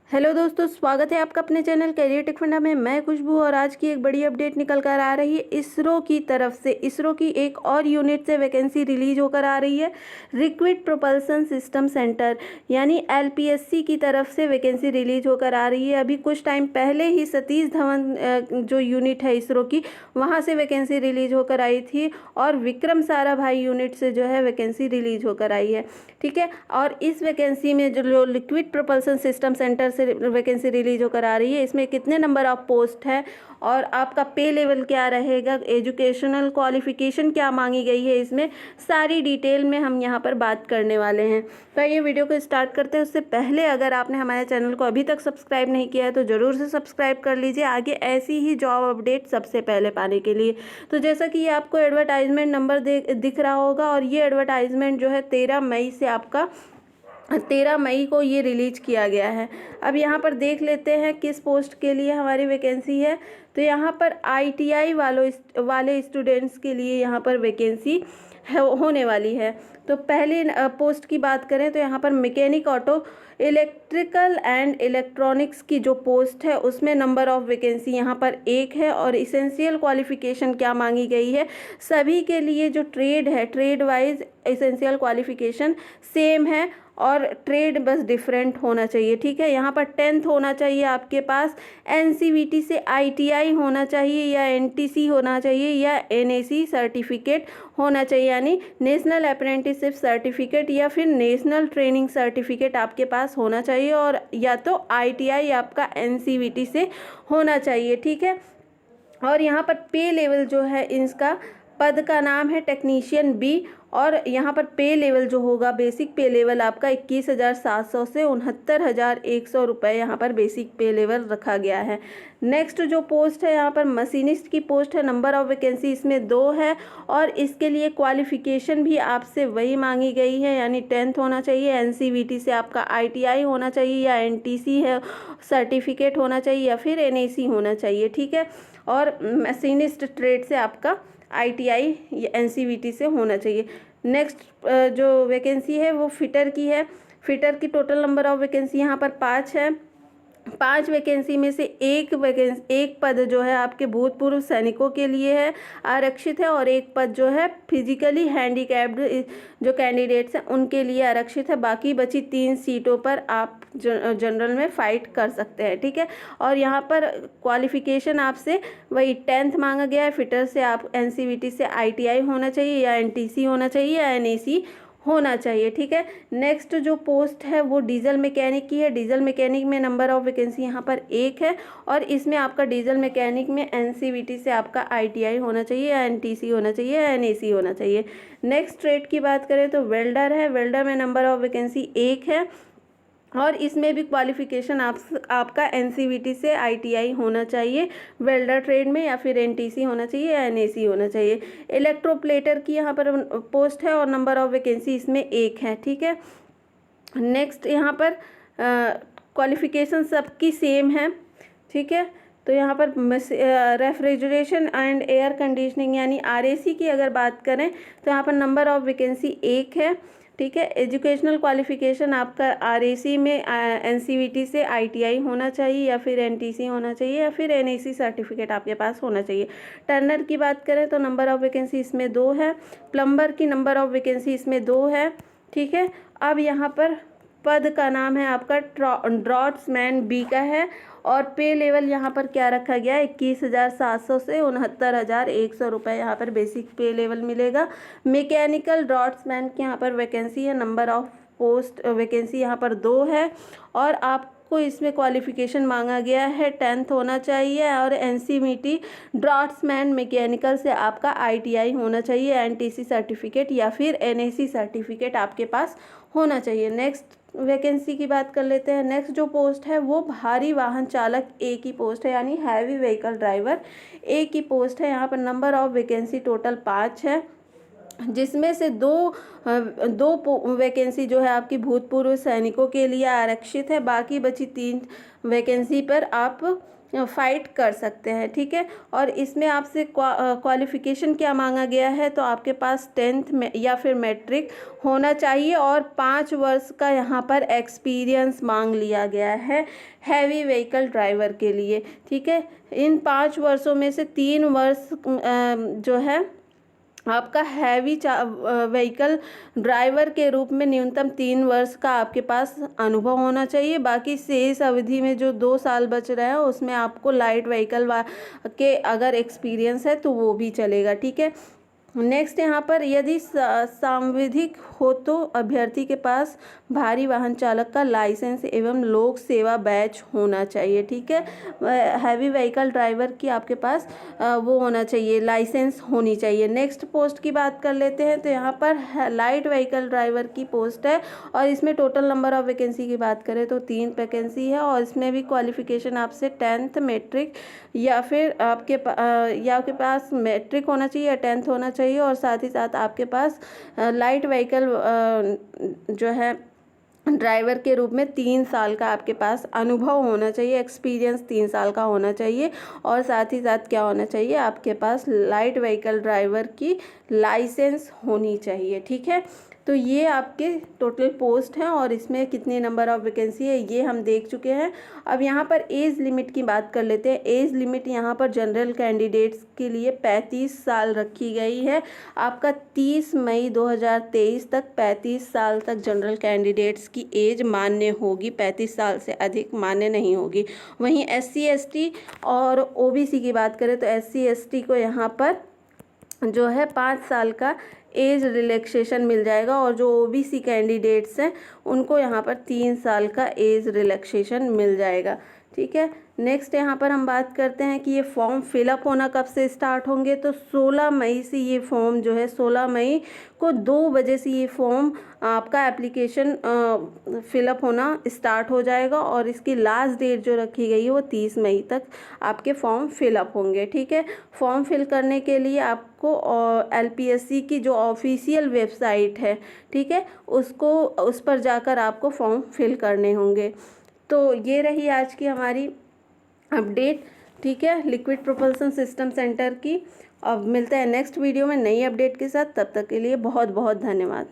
Hello दोस्तों, स्वागत है आपका अपने चैनल करियर टेक फंडा में। मैं खुशबू और आज की एक बड़ी अपडेट निकल कर आ रही है इसरो की तरफ से। इसरो की एक और यूनिट से वैकेंसी रिलीज होकर आ रही है। लिक्विड प्रोपल्सन सिस्टम सेंटर यानी एलपीएससी की तरफ से वैकेंसी रिलीज होकर आ रही है। अभी कुछ टाइम पहले ही सतीश धवन जो यूनिट है इसरो की, वहाँ से वैकेंसी रिलीज होकर आई थी और विक्रम साराभाई यूनिट से जो है वैकेंसी रिलीज होकर आई है। ठीक है, और इस वैकेंसी में जो लिक्विड प्रोपल्सन सिस्टम सेंटर से वैकेंसी रिलीज होकर आ रही है, इसमें कितने नंबर ऑफ पोस्ट है और आपका पे लेवल क्या रहेगा, एजुकेशनल क्वालिफिकेशन क्या मांगी गई है, इसमें सारी डिटेल में हम यहाँ पर बात करने वाले हैं। तो ये वीडियो को स्टार्ट करते हैं। उससे पहले अगर आपने हमारे चैनल को अभी तक सब्सक्राइब नहीं किया है तो ज़रूर से सब्सक्राइब कर लीजिए आगे ऐसी ही जॉब अपडेट सबसे पहले पाने के लिए। तो जैसा कि ये आपको एडवर्टाइजमेंट नंबर दिख रहा होगा और ये एडवर्टाइजमेंट जो है 13 मई से आपका 13 मई को ये रिलीज किया गया है। अब यहाँ पर देख लेते हैं किस पोस्ट के लिए हमारी वैकेंसी है। तो यहाँ पर आईटीआई वाले स्टूडेंट्स के लिए यहाँ पर वैकेंसी होने वाली है। तो पहली पोस्ट की बात करें तो यहाँ पर mechanic auto electrical and electronics की जो पोस्ट है उसमें नंबर ऑफ वैकेंसी यहाँ पर एक है। और इसेंशियल क्वालिफिकेशन क्या मांगी गई है, सभी के लिए जो ट्रेड है, trade wise essential qualification same है और ट्रेड बस डिफरेंट होना चाहिए। ठीक है, यहाँ पर 10th होना चाहिए आपके पास, एनसीवीटी से आईटीआई होना चाहिए या एनटीसी होना चाहिए या एनएसी सर्टिफिकेट होना चाहिए, यानी नेशनल अप्रेंटिसशिप सर्टिफिकेट या फिर नेशनल ट्रेनिंग सर्टिफिकेट आपके पास होना चाहिए, और या तो आईटीआई आपका एनसीवीटी से होना चाहिए। ठीक है, और यहाँ पर पे लेवल जो है, इसका पद का नाम है टेक्नीशियन बी, और यहाँ पर पे लेवल जो होगा, बेसिक पे लेवल आपका 21,700 से 69,100 रुपये यहाँ पर बेसिक पे लेवल रखा गया है। नेक्स्ट जो पोस्ट है यहाँ पर मशीनिस्ट की पोस्ट है। नंबर ऑफ वैकेंसी इसमें 2 है और इसके लिए क्वालिफिकेशन भी आपसे वही मांगी गई है, यानी 10th होना चाहिए, एनसीवीटी से आपका आईटीआई होना चाहिए या एनटीसी है सर्टिफिकेट होना चाहिए या फिर एनएसी होना चाहिए। ठीक है, और मशीनिस्ट ट्रेड से आपका आईटीआई या एनसीवीटी से होना चाहिए। नेक्स्ट जो वैकेंसी है वो फिटर की है। फिटर की टोटल नंबर ऑफ वैकेंसी यहाँ पर 5 है। 5 वैकेंसी में से एक पद जो है आपके भूतपूर्व सैनिकों के लिए है, आरक्षित है, और एक पद जो है फिजिकली हैंडीकैप्ड जो कैंडिडेट्स हैं उनके लिए आरक्षित है। बाकी बची 3 सीटों पर आप जनरल में फाइट कर सकते हैं। ठीक है, और यहाँ पर क्वालिफिकेशन आपसे वही 10th मांगा गया है। फिटर से आप एनसीवीटी से आईटीआई होना चाहिए या एनटीसी होना चाहिए या एनएसी होना चाहिए। ठीक है, नेक्स्ट जो पोस्ट है वो डीजल मैकेनिक की है। डीजल मैकेनिक में नंबर ऑफ वैकेंसी यहाँ पर 1 है और इसमें आपका डीजल मैकेनिक में एनसीवीटी से आपका आईटीआई होना चाहिए या एनटीसी होना चाहिए या एनएसी होना चाहिए। नेक्स्ट ट्रेड की बात करें तो वेल्डर है। वेल्डर में नंबर ऑफ वैकेंसी 1 है और इसमें भी क्वालिफिकेशन आपका एनसीवीटी से आईटीआई होना चाहिए वेल्डर ट्रेड में, या फिर एनटीसी होना चाहिए या एनएसी होना चाहिए। इलेक्ट्रोप्लेटर की यहाँ पर पोस्ट है और नंबर ऑफ वैकेंसी इसमें 1 है। ठीक है, नेक्स्ट यहाँ पर क्वालिफिकेशन सबकी सेम है। ठीक है, तो यहाँ पर रेफ्रिजरेशन एंड एयर कंडीशनिंग यानी आरएसी की अगर बात करें तो यहाँ पर नंबर ऑफ वैकेंसी 1 है। ठीक है, एजुकेशनल क्वालिफिकेशन आपका आरएसी में एनसीवीटी से आईटीआई होना चाहिए या फिर एनटीसी होना चाहिए या फिर एनएसी सर्टिफिकेट आपके पास होना चाहिए। टर्नर की बात करें तो नंबर ऑफ वैकेंसी इसमें 2 है। प्लम्बर की नंबर ऑफ वैकेंसी इसमें 2 है। ठीक है, अब यहाँ पर पद का नाम है आपका ड्रॉट्समैन बी का है और पे लेवल यहाँ पर क्या रखा गया है, 21,700 से 69,100 रुपये यहाँ पर बेसिक पे लेवल मिलेगा। मैकेनिकल ड्रॉट्समैन की यहाँ पर वैकेंसी है। नंबर ऑफ पोस्ट वैकेंसी यहाँ पर 2 है और आपको इसमें क्वालिफिकेशन मांगा गया है 10th होना चाहिए और एनसीवीटी ड्रॉट्समैन मैकेनिकल से आपका आईटीआई होना चाहिए, एनटीसी सर्टिफिकेट या फिर एनएसी सर्टिफिकेट आपके पास होना चाहिए। नेक्स्ट वैकेंसी की बात कर लेते हैं। नेक्स्ट जो पोस्ट है वो भारी वाहन चालक ए की पोस्ट है, यानी हैवी व्हीकल ड्राइवर ए की पोस्ट है। यहाँ पर नंबर ऑफ वैकेंसी टोटल 5 है जिसमें से दो वैकेंसी जो है आपकी भूतपूर्व सैनिकों के लिए आरक्षित है, बाकी बची 3 वैकेंसी पर आप फाइट कर सकते हैं, ठीक है। और इसमें आपसे क्वालिफिकेशन क्या मांगा गया है, तो आपके पास 10th में या फिर मैट्रिक होना चाहिए और 5 वर्ष का यहाँ पर एक्सपीरियंस मांग लिया गया है हैवी व्हीकल ड्राइवर के लिए, ठीक है। इन 5 वर्षों में से 3 वर्ष जो है आपका हैवी व्हीकल ड्राइवर के रूप में न्यूनतम 3 वर्ष का आपके पास अनुभव होना चाहिए। बाकी शेष अवधि में जो 2 साल बच रहे हैं उसमें आपको लाइट व्हीकल के अगर एक्सपीरियंस है तो वो भी चलेगा, ठीक है। नेक्स्ट यहाँ पर यदि सांविधिक हो तो अभ्यर्थी के पास भारी वाहन चालक का लाइसेंस एवं लोक सेवा बैच होना चाहिए, ठीक है। हैवी व्हीकल ड्राइवर की आपके पास वो होना चाहिए, लाइसेंस होनी चाहिए। नेक्स्ट पोस्ट की बात कर लेते हैं, तो यहाँ पर लाइट व्हीकल ड्राइवर की पोस्ट है और इसमें टोटल नंबर ऑफ वैकेंसी की बात करें तो 3 वैकेंसी है और इसमें भी क्वालिफिकेशन आपसे 10th मैट्रिक या फिर आपके पास मैट्रिक होना चाहिए या 10th होना चाहिए और साथ ही साथ आपके पास लाइट व्हीकल जो है ड्राइवर के रूप में 3 साल का आपके पास अनुभव होना चाहिए, एक्सपीरियंस 3 साल का होना चाहिए और साथ ही साथ क्या होना चाहिए, आपके पास लाइट व्हीकल ड्राइवर की लाइसेंस होनी चाहिए, ठीक है। तो ये आपके टोटल पोस्ट हैं और इसमें कितने नंबर ऑफ वैकेंसी है ये हम देख चुके हैं। अब यहाँ पर एज लिमिट की बात कर लेते हैं। एज लिमिट यहाँ पर जनरल कैंडिडेट्स के लिए 35 साल रखी गई है। आपका 30 मई 2023 तक 35 साल तक जनरल कैंडिडेट्स की एज मान्य होगी, 35 साल से अधिक मान्य नहीं होगी। वहीं SC ST और OBC की बात करें तो SC ST को यहाँ पर जो है 5 साल का एज रिलैक्सेशन मिल जाएगा और जो OBC कैंडिडेट्स हैं उनको यहाँ पर 3 साल का एज रिलैक्सेशन मिल जाएगा, ठीक है। नेक्स्ट यहाँ पर हम बात करते हैं कि ये फॉर्म फिलअप होना कब से स्टार्ट होंगे, तो 16 मई से ये फॉर्म जो है 16 मई को 2 बजे से ये फॉर्म आपका एप्लीकेशन फिलअप होना स्टार्ट हो जाएगा और इसकी लास्ट डेट जो रखी गई है वो 30 मई तक आपके फॉर्म फिलअप होंगे, ठीक है। फॉर्म फिल करने के लिए आपको LPSC की जो ऑफिशियल वेबसाइट है, ठीक है, उस पर जाकर आपको फॉर्म फिल करने होंगे। तो ये रही आज की हमारी अपडेट, ठीक है, लिक्विड प्रोपल्सन सिस्टम सेंटर की। अब मिलते हैं नेक्स्ट वीडियो में नई अपडेट के साथ, तब तक के लिए बहुत बहुत धन्यवाद।